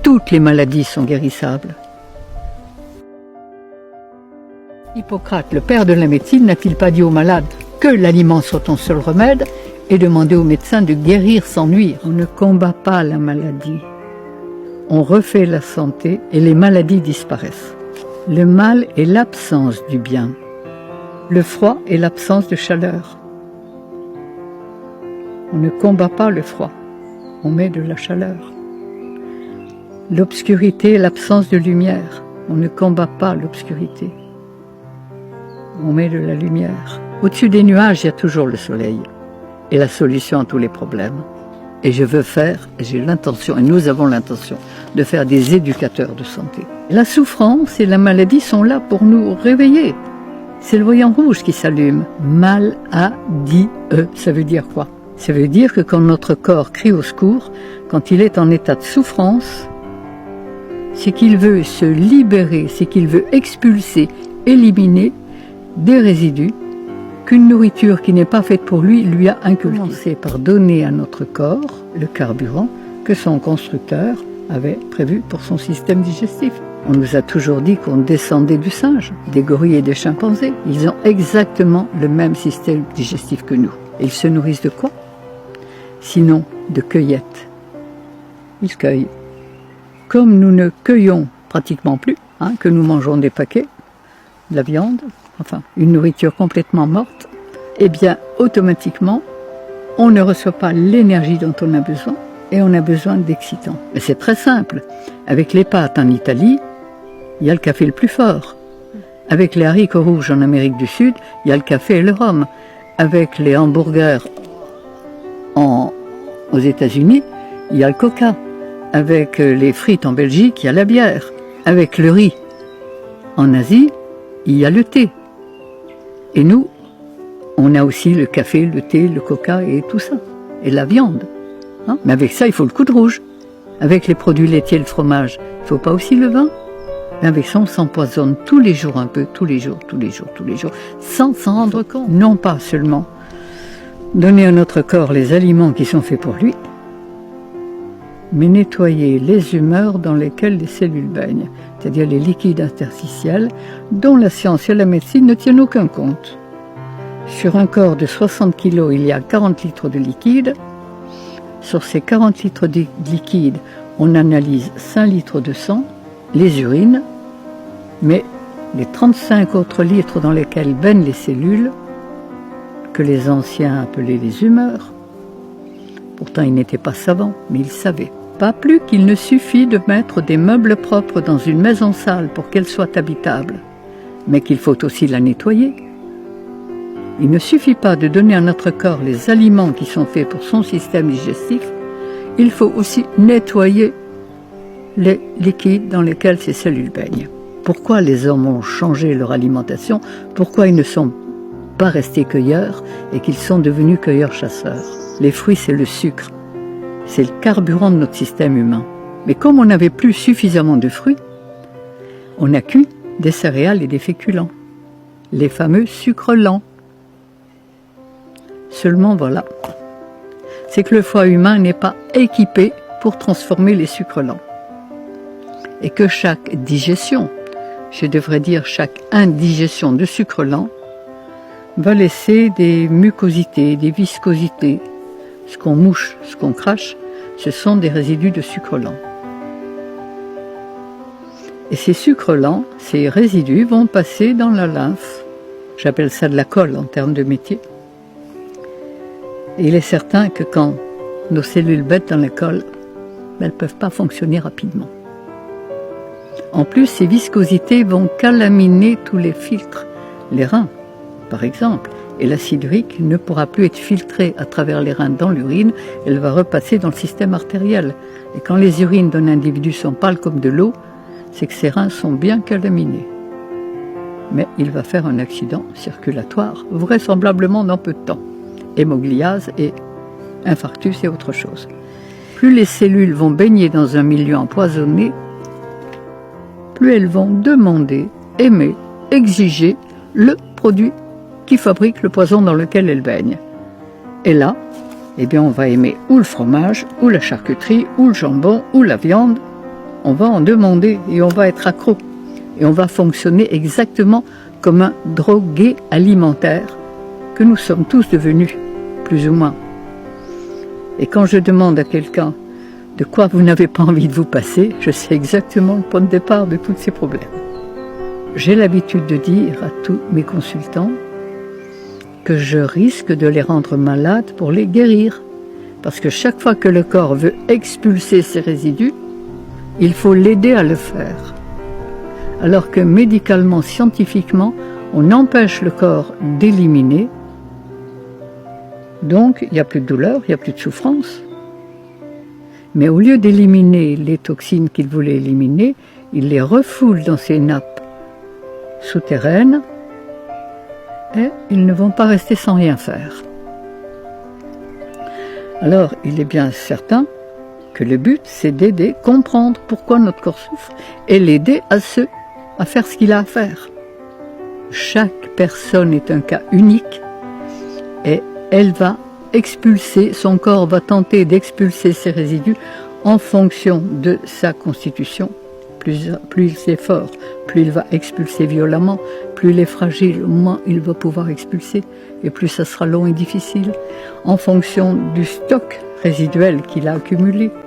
toutes les maladies sont guérissables. Hippocrate, le père de la médecine, n'a-t-il pas dit aux malades que l'aliment soit ton seul remède et demandé aux médecins de guérir sans nuire? On ne combat pas la maladie. On refait la santé et les maladies disparaissent. Le mal est l'absence du bien. Le froid est l'absence de chaleur. On ne combat pas le froid, on met de la chaleur. L'obscurité est l'absence de lumière. On ne combat pas l'obscurité, on met de la lumière. Au-dessus des nuages, il y a toujours le soleil et la solution à tous les problèmes. Et je veux faire, j'ai l'intention, et nous avons l'intention, de faire des éducateurs de santé. La souffrance et la maladie sont là pour nous réveiller. C'est le voyant rouge qui s'allume. Maladie, ça veut dire quoi? Ça veut dire que quand notre corps crie au secours, quand il est en état de souffrance, c'est qu'il veut se libérer, c'est qu'il veut expulser, éliminer des résidus qu'une nourriture qui n'est pas faite pour lui, lui a inculqué. C'est par donner à notre corps le carburant que son constructeur avait prévu pour son système digestif. On nous a toujours dit qu'on descendait du singe, des gorilles et des chimpanzés. Ils ont exactement le même système digestif que nous. Et ils se nourrissent de quoi? Sinon, de cueillettes. Ils cueillent. Comme nous ne cueillons pratiquement plus, que nous mangeons des paquets, de la viande, enfin une nourriture complètement morte, eh bien automatiquement, on ne reçoit pas l'énergie dont on a besoin et on a besoin d'excitants. Mais c'est très simple. Avec les pâtes en Italie, il y a le café le plus fort. Avec les haricots rouges en Amérique du Sud, il y a le café et le rhum. Avec les hamburgers aux États-Unis, il y a le coca. Avec les frites en Belgique, il y a la bière. Avec le riz en Asie, il y a le thé. Et nous, on a aussi le café, le thé, le coca et tout ça. Et la viande. Mais avec ça, il faut le coup de rouge. Avec les produits laitiers, le fromage, il ne faut pas aussi le vin. Mais avec ça, on s'empoisonne tous les jours un peu, tous les jours, sans s'en rendre compte. Non pas seulement donner à notre corps les aliments qui sont faits pour lui, mais nettoyer les humeurs dans lesquelles les cellules baignent, c'est-à-dire les liquides interstitiels dont la science et la médecine ne tiennent aucun compte. Sur un corps de 60 kg, il y a 40 litres de liquide. Sur ces 40 litres de liquide, on analyse 5 litres de sang, les urines, mais les 35 autres litres dans lesquels baignent les cellules, que les anciens appelaient les humeurs. Pourtant, ils n'étaient pas savants, mais ils savaient. Pas plus qu'il ne suffit de mettre des meubles propres dans une maison sale pour qu'elle soit habitable, mais qu'il faut aussi la nettoyer. Il ne suffit pas de donner à notre corps les aliments qui sont faits pour son système digestif, il faut aussi nettoyer les liquides dans lesquels ces cellules baignent. Pourquoi les hommes ont changé leur alimentation? Pourquoi ils ne sont pas restés cueilleurs et qu'ils sont devenus cueilleurs-chasseurs? Les fruits, c'est le sucre. C'est le carburant de notre système humain. Mais comme on n'avait plus suffisamment de fruits, on a cuit des céréales et des féculents. Les fameux sucres lents. Seulement voilà, c'est que le foie humain n'est pas équipé pour transformer les sucres lents. Et que chaque digestion, je devrais dire chaque indigestion de sucre lent, va laisser des mucosités, des viscosités. Ce qu'on mouche, ce qu'on crache, ce sont des résidus de sucre lent. Et ces sucres lents, ces résidus vont passer dans la lymphe. J'appelle ça de la colle en termes de métier. Et il est certain que quand nos cellules bêtent dans la colle, elles ne peuvent pas fonctionner rapidement. En plus, ces viscosités vont calaminer tous les filtres, les reins, par exemple. Et l'acide urique ne pourra plus être filtré à travers les reins dans l'urine, elle va repasser dans le système artériel. Et quand les urines d'un individu sont pâles comme de l'eau, c'est que ses reins sont bien calaminés. Mais il va faire un accident circulatoire, vraisemblablement dans peu de temps. Hémogliase et infarctus et autre chose. Plus les cellules vont baigner dans un milieu empoisonné, plus elles vont demander, aimer, exiger le produit qui fabrique le poison dans lequel elles baignent. Et là, eh bien, on va aimer ou le fromage, ou la charcuterie, ou le jambon, ou la viande. on va en demander et on va être accro. Et on va fonctionner exactement comme un drogué alimentaire que nous sommes tous devenus, plus ou moins. Et quand je demande à quelqu'un de quoi vous n'avez pas envie de vous passer, je sais exactement le point de départ de tous ces problèmes. J'ai l'habitude de dire à tous mes consultants que je risque de les rendre malades pour les guérir. Parce que chaque fois que le corps veut expulser ses résidus, il faut l'aider à le faire. Alors que médicalement, scientifiquement, on empêche le corps d'éliminer. Donc, il n'y a plus de douleur, il n'y a plus de souffrance. Mais au lieu d'éliminer les toxines qu'il voulait éliminer, il les refoule dans ces nappes souterraines et ils ne vont pas rester sans rien faire. Alors, il est bien certain que le but, c'est d'aider, comprendre pourquoi notre corps souffre et l'aider à faire ce qu'il a à faire. Chaque personne est un cas unique et elle va expulser, son corps va tenter d'expulser ses résidus en fonction de sa constitution. Plus c'est fort, plus il va expulser violemment, plus il est fragile, moins il va pouvoir expulser, et plus ça sera long et difficile, en fonction du stock résiduel qu'il a accumulé.